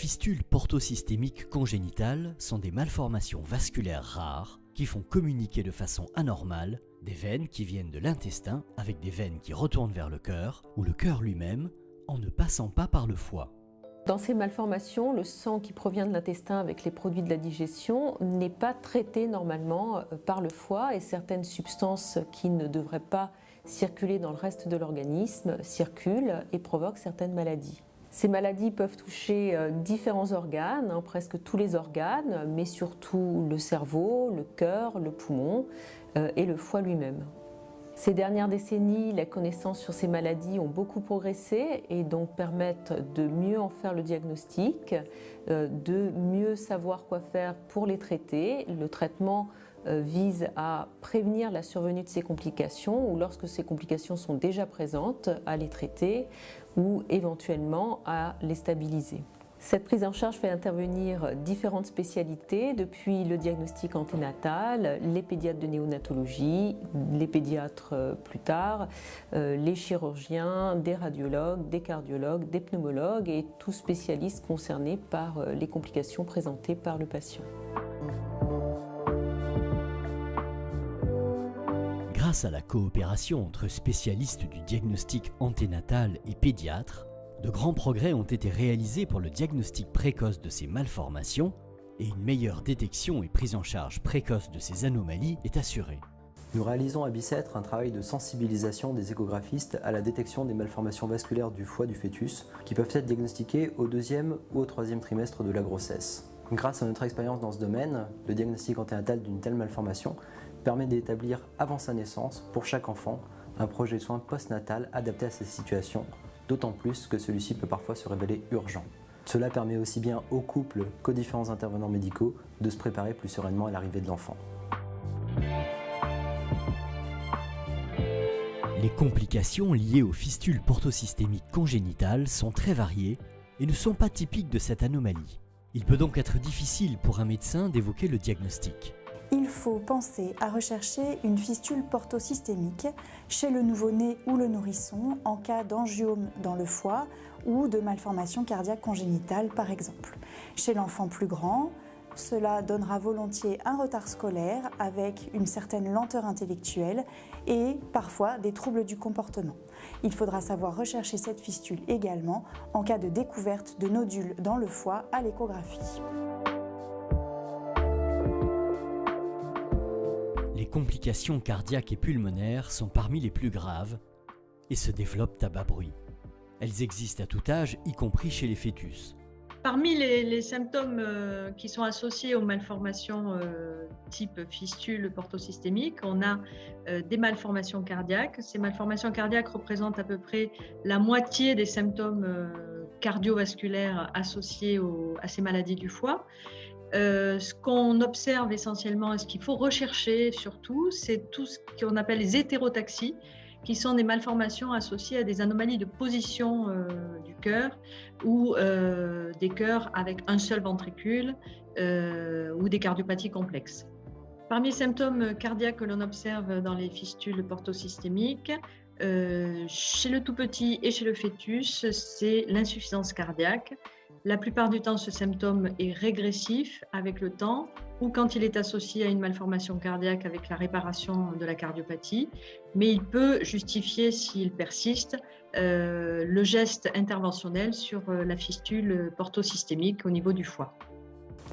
fistules portosystémiques congénitales sont des malformations vasculaires rares qui font communiquer de façon anormale des veines qui viennent de l'intestin avec des veines qui retournent vers le cœur ou le cœur lui-même en ne passant pas par le foie. Dans ces malformations, le sang qui provient de l'intestin avec les produits de la digestion n'est pas traité normalement par le foie et certaines substances qui ne devraient pas circuler dans le reste de l'organisme circulent et provoquent certaines maladies. Ces maladies peuvent toucher différents organes, presque tous les organes, mais surtout le cerveau, le cœur, le poumon et le foie lui-même. Ces dernières décennies, les connaissances sur ces maladies ont beaucoup progressé et donc permettent de mieux en faire le diagnostic, de mieux savoir quoi faire pour les traiter. Le traitement vise à prévenir la survenue de ces complications ou lorsque ces complications sont déjà présentes, à les traiter ou éventuellement à les stabiliser. Cette prise en charge fait intervenir différentes spécialités, depuis le diagnostic anténatal, les pédiatres de néonatologie, les pédiatres plus tard, les chirurgiens, des radiologues, des cardiologues, des pneumologues et tous spécialistes concernés par les complications présentées par le patient. Grâce à la coopération entre spécialistes du diagnostic anténatal et pédiatres, de grands progrès ont été réalisés pour le diagnostic précoce de ces malformations et une meilleure détection et prise en charge précoce de ces anomalies est assurée. Nous réalisons à Bicêtre un travail de sensibilisation des échographistes à la détection des malformations vasculaires du foie du fœtus qui peuvent être diagnostiquées au 2e ou au 3e trimestre de la grossesse. Grâce à notre expérience dans ce domaine, le diagnostic anténatal d'une telle malformation permet d'établir avant sa naissance, pour chaque enfant, un projet de soins postnatal adapté à ces situations, d'autant plus que celui-ci peut parfois se révéler urgent. Cela permet aussi bien aux couples qu'aux différents intervenants médicaux de se préparer plus sereinement à l'arrivée de l'enfant. Les complications liées aux fistules portosystémiques congénitales sont très variées et ne sont pas typiques de cette anomalie. Il peut donc être difficile pour un médecin d'évoquer le diagnostic. Il faut penser à rechercher une fistule portosystémique chez le nouveau-né ou le nourrisson en cas d'angiome dans le foie ou de malformation cardiaque congénitale par exemple. Chez l'enfant plus grand, cela donnera volontiers un retard scolaire avec une certaine lenteur intellectuelle et parfois des troubles du comportement. Il faudra savoir rechercher cette fistule également en cas de découverte de nodules dans le foie à l'échographie. Les complications cardiaques et pulmonaires sont parmi les plus graves et se développent à bas bruit. Elles existent à tout âge, y compris chez les fœtus. Parmi les symptômes qui sont associés aux malformations type fistule portosystémique, on a des malformations cardiaques. Ces malformations cardiaques représentent à peu près la moitié des symptômes cardiovasculaires associés à ces maladies du foie. Ce qu'on observe essentiellement et ce qu'il faut rechercher surtout, c'est tout ce qu'on appelle les hétérotaxies, qui sont des malformations associées à des anomalies de position du cœur ou des cœurs avec un seul ventricule ou des cardiopathies complexes. Parmi les symptômes cardiaques que l'on observe dans les fistules portosystémiques, chez le tout petit et chez le fœtus, c'est l'insuffisance cardiaque. La plupart du temps, ce symptôme est régressif avec le temps ou quand il est associé à une malformation cardiaque avec la réparation de la cardiopathie, mais il peut justifier, s'il persiste, le geste interventionnel sur la fistule portosystémique au niveau du foie.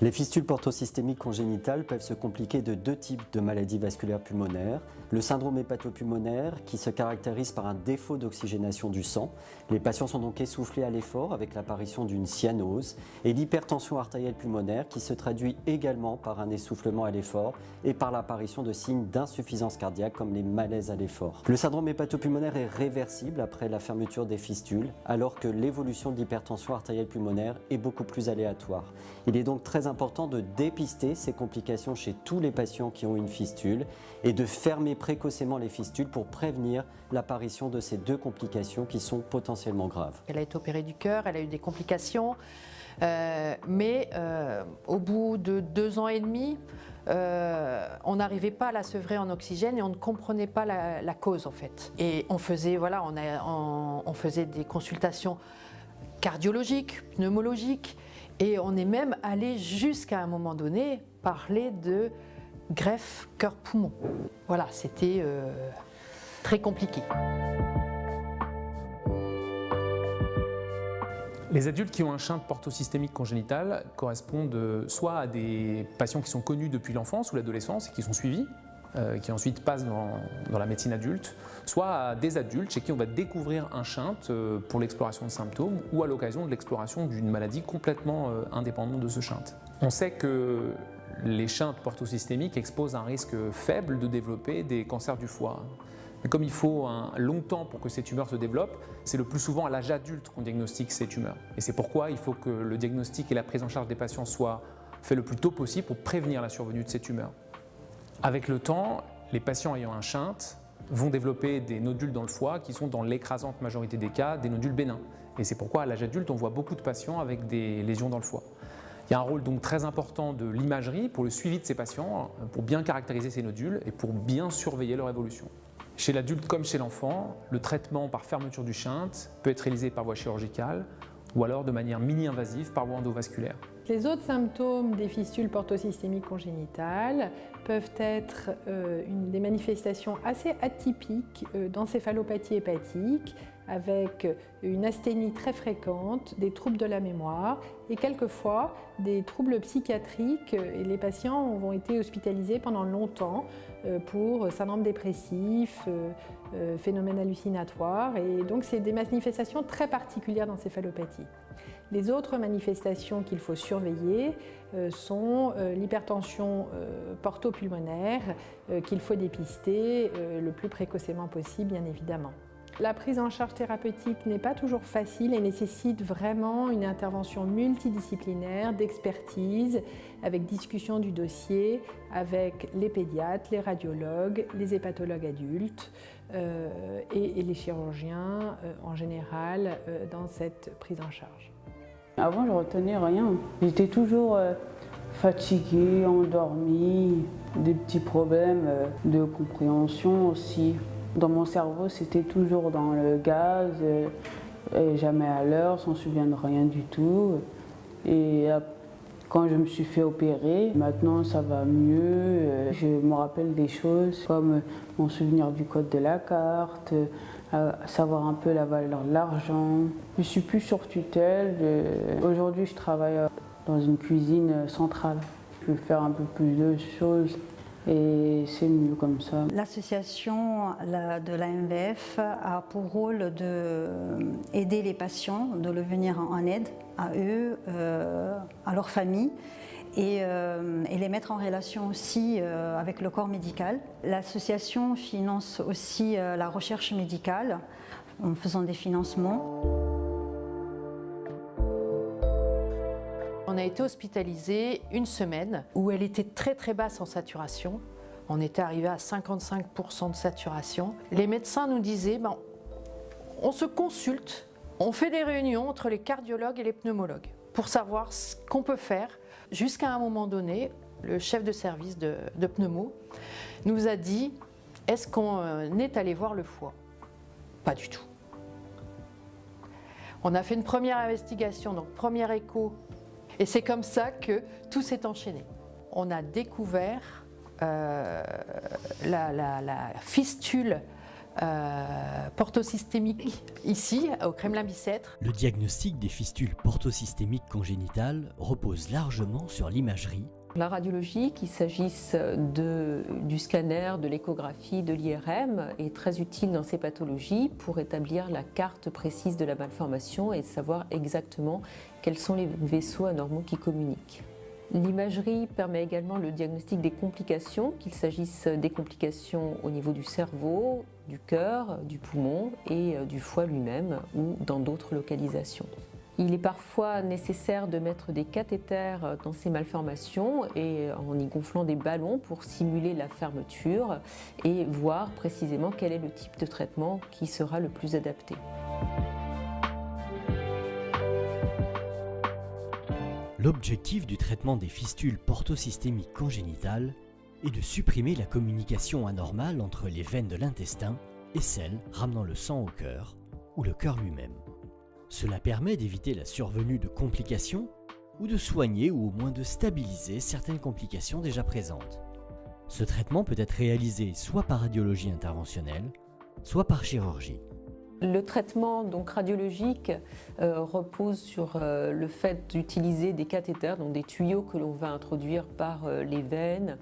Les fistules portosystémiques congénitales peuvent se compliquer de deux types de maladies vasculaires pulmonaires. Le syndrome hépatopulmonaire qui se caractérise par un défaut d'oxygénation du sang. Les patients sont donc essoufflés à l'effort avec l'apparition d'une cyanose. Et l'hypertension artérielle pulmonaire qui se traduit également par un essoufflement à l'effort et par l'apparition de signes d'insuffisance cardiaque comme les malaises à l'effort. Le syndrome hépatopulmonaire est réversible après la fermeture des fistules alors que l'évolution de l'hypertension artérielle pulmonaire est beaucoup plus aléatoire. Il est donc très important de dépister ces complications chez tous les patients qui ont une fistule et de fermer précocement les fistules pour prévenir l'apparition de ces deux complications qui sont potentiellement graves. Elle a été opérée du cœur, elle a eu des complications, mais au bout de 2 ans et demi, on n'arrivait pas à la sevrer en oxygène et on ne comprenait pas la cause en fait. Et on faisait, voilà, on faisait des consultations cardiologiques, pneumologiques, Et on est même allé jusqu'à un moment donné parler de greffe cœur-poumon. Voilà, c'était très compliqué. Les adultes qui ont un shunt portosystémique congénital correspondent soit à des patients qui sont connus depuis l'enfance ou l'adolescence et qui sont suivis, qui ensuite passent dans la médecine adulte, soit à des adultes chez qui on va découvrir un shunt pour l'exploration de symptômes ou à l'occasion de l'exploration d'une maladie complètement indépendante de ce shunt. On sait que les shunts portosystémiques exposent un risque faible de développer des cancers du foie. Mais comme il faut un long temps pour que ces tumeurs se développent, c'est le plus souvent à l'âge adulte qu'on diagnostique ces tumeurs. Et c'est pourquoi il faut que le diagnostic et la prise en charge des patients soient faits le plus tôt possible pour prévenir la survenue de ces tumeurs. Avec le temps, les patients ayant un shunt vont développer des nodules dans le foie qui sont dans l'écrasante majorité des cas des nodules bénins. Et c'est pourquoi à l'âge adulte, on voit beaucoup de patients avec des lésions dans le foie. Il y a un rôle donc très important de l'imagerie pour le suivi de ces patients, pour bien caractériser ces nodules et pour bien surveiller leur évolution. Chez l'adulte comme chez l'enfant, le traitement par fermeture du shunt peut être réalisé par voie chirurgicale ou alors de manière mini-invasive par voie endovasculaire. Les autres symptômes des fistules portosystémiques congénitales peuvent être des manifestations assez atypiques d'encéphalopathie hépatique avec une asthénie très fréquente, des troubles de la mémoire et quelquefois des troubles psychiatriques. Et les patients ont été hospitalisés pendant longtemps pour syndrome dépressif, phénomènes hallucinatoires. Et donc c'est des manifestations très particulières d'encéphalopathie. Les autres manifestations qu'il faut surveiller sont l'hypertension portopulmonaire qu'il faut dépister le plus précocement possible, bien évidemment. La prise en charge thérapeutique n'est pas toujours facile et nécessite vraiment une intervention multidisciplinaire d'expertise avec discussion du dossier avec les pédiatres, les radiologues, les hépatologues adultes et les chirurgiens en général dans cette prise en charge. Avant, je retenais rien. J'étais toujours fatiguée, endormie, des petits problèmes de compréhension aussi. Dans mon cerveau, c'était toujours dans le gaz, jamais à l'heure, sans souvenir de rien du tout. Et quand je me suis fait opérer, maintenant ça va mieux. Je me rappelle des choses comme mon souvenir du code de la carte, savoir un peu la valeur de l'argent. Je ne suis plus sur tutelle. Aujourd'hui, je travaille dans une cuisine centrale. Je veux faire un peu plus de choses. Et c'est mieux comme ça. L'association de l'AMVF a pour rôle d'aider les patients, de leur venir en aide à eux, à leur famille et les mettre en relation aussi avec le corps médical. L'association finance aussi la recherche médicale en faisant des financements. On a été hospitalisé une semaine où elle était très très basse en saturation. On était arrivé à 55% de saturation. Les médecins nous disaient, on se consulte, on fait des réunions entre les cardiologues et les pneumologues pour savoir ce qu'on peut faire. Jusqu'à un moment donné, le chef de service de pneumo nous a dit, est-ce qu'on est allé voir le foie? Pas du tout. On a fait une première investigation, donc première écho. Et c'est comme ça que tout s'est enchaîné. On a découvert la fistule portosystémique ici, au Kremlin-Bicêtre. Le diagnostic des fistules portosystémiques congénitales repose largement sur l'imagerie. La radiologie, qu'il s'agisse du scanner, de l'échographie, de l'IRM, est très utile dans ces pathologies pour établir la carte précise de la malformation et savoir exactement quels sont les vaisseaux anormaux qui communiquent. L'imagerie permet également le diagnostic des complications, qu'il s'agisse des complications au niveau du cerveau, du cœur, du poumon et du foie lui-même ou dans d'autres localisations. Il est parfois nécessaire de mettre des cathéters dans ces malformations et en y gonflant des ballons pour simuler la fermeture et voir précisément quel est le type de traitement qui sera le plus adapté. L'objectif du traitement des fistules portosystémiques congénitales est de supprimer la communication anormale entre les veines de l'intestin et celles ramenant le sang au cœur ou le cœur lui-même. Cela permet d'éviter la survenue de complications ou de soigner ou au moins de stabiliser certaines complications déjà présentes. Ce traitement peut être réalisé soit par radiologie interventionnelle, soit par chirurgie. Le traitement donc radiologique repose sur le fait d'utiliser des cathéters, donc des tuyaux que l'on va introduire par les veines,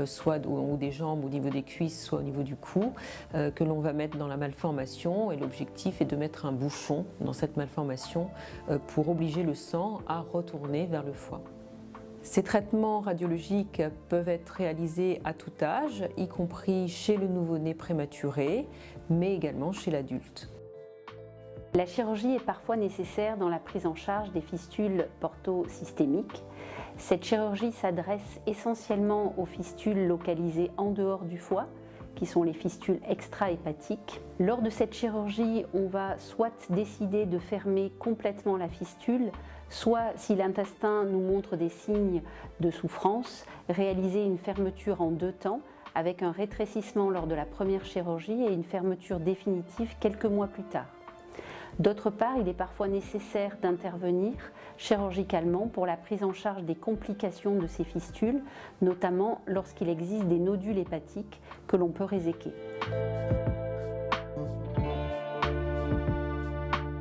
soit au haut des jambes, au niveau des cuisses, soit au niveau du cou, que l'on va mettre dans la malformation. Et l'objectif est de mettre un bouchon dans cette malformation pour obliger le sang à retourner vers le foie. Ces traitements radiologiques peuvent être réalisés à tout âge, y compris chez le nouveau-né prématuré, mais également chez l'adulte. La chirurgie est parfois nécessaire dans la prise en charge des fistules portosystémiques. Cette chirurgie s'adresse essentiellement aux fistules localisées en dehors du foie, qui sont les fistules extra-hépatiques. Lors de cette chirurgie, on va soit décider de fermer complètement la fistule, soit, si l'intestin nous montre des signes de souffrance, réaliser une fermeture en 2 temps, avec un rétrécissement lors de la première chirurgie et une fermeture définitive quelques mois plus tard. D'autre part, il est parfois nécessaire d'intervenir chirurgicalement pour la prise en charge des complications de ces fistules, notamment lorsqu'il existe des nodules hépatiques que l'on peut réséquer.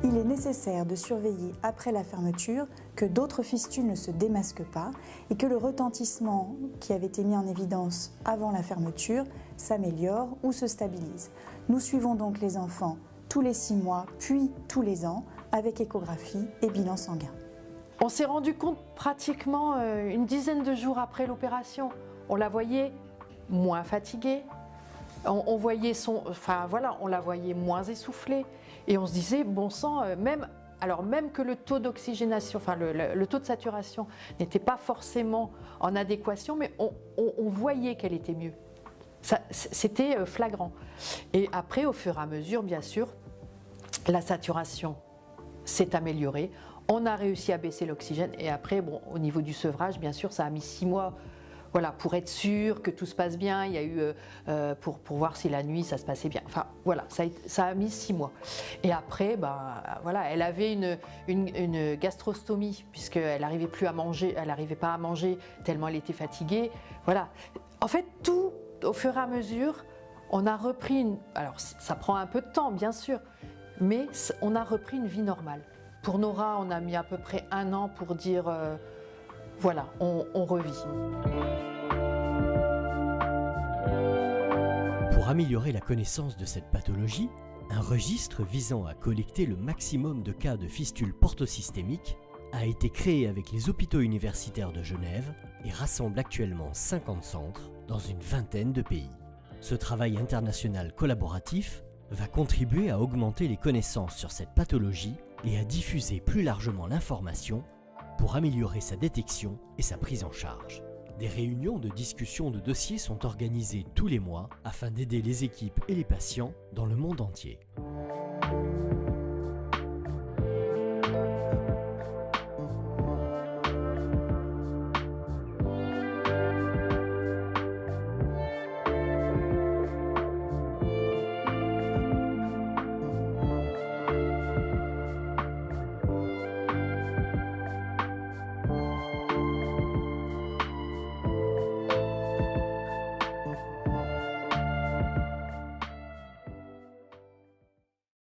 Il est nécessaire de surveiller après la fermeture que d'autres fistules ne se démasquent pas et que le retentissement qui avait été mis en évidence avant la fermeture s'améliore ou se stabilise. Nous suivons donc les enfants tous les 6 mois, puis tous les ans, avec échographie et bilan sanguin. On s'est rendu compte pratiquement une dizaine de jours après l'opération. On la voyait moins fatiguée, on voyait on la voyait moins essoufflée. Et on se disait, bon sang, même que le taux d'oxygénation, le taux de saturation n'était pas forcément en adéquation, mais on voyait qu'elle était mieux. C'était flagrant. Et après, au fur et à mesure, bien sûr, la saturation s'est améliorée. On a réussi à baisser l'oxygène. Et après, bon, au niveau du sevrage, bien sûr, ça a mis 6 mois. Voilà, pour être sûr que tout se passe bien. Il y a eu pour voir si la nuit ça se passait bien. Enfin voilà, ça a mis 6 mois. Et après, elle avait une gastrostomie puisqu'elle n'arrivait plus à manger. Elle n'arrivait pas à manger tellement elle était fatiguée. Voilà. En fait, tout au fur et à mesure, on a repris alors ça prend un peu de temps, bien sûr, mais on a repris une vie normale. Pour Nora, on a mis à peu près 1 an pour dire voilà, on revit. Pour améliorer la connaissance de cette pathologie, un registre visant à collecter le maximum de cas de fistules portosystémiques a été créé avec les hôpitaux universitaires de Genève et rassemble actuellement 50 centres dans une vingtaine de pays. Ce travail international collaboratif va contribuer à augmenter les connaissances sur cette pathologie et à diffuser plus largement l'information pour améliorer sa détection et sa prise en charge. Des réunions de discussion de dossiers sont organisées tous les mois afin d'aider les équipes et les patients dans le monde entier.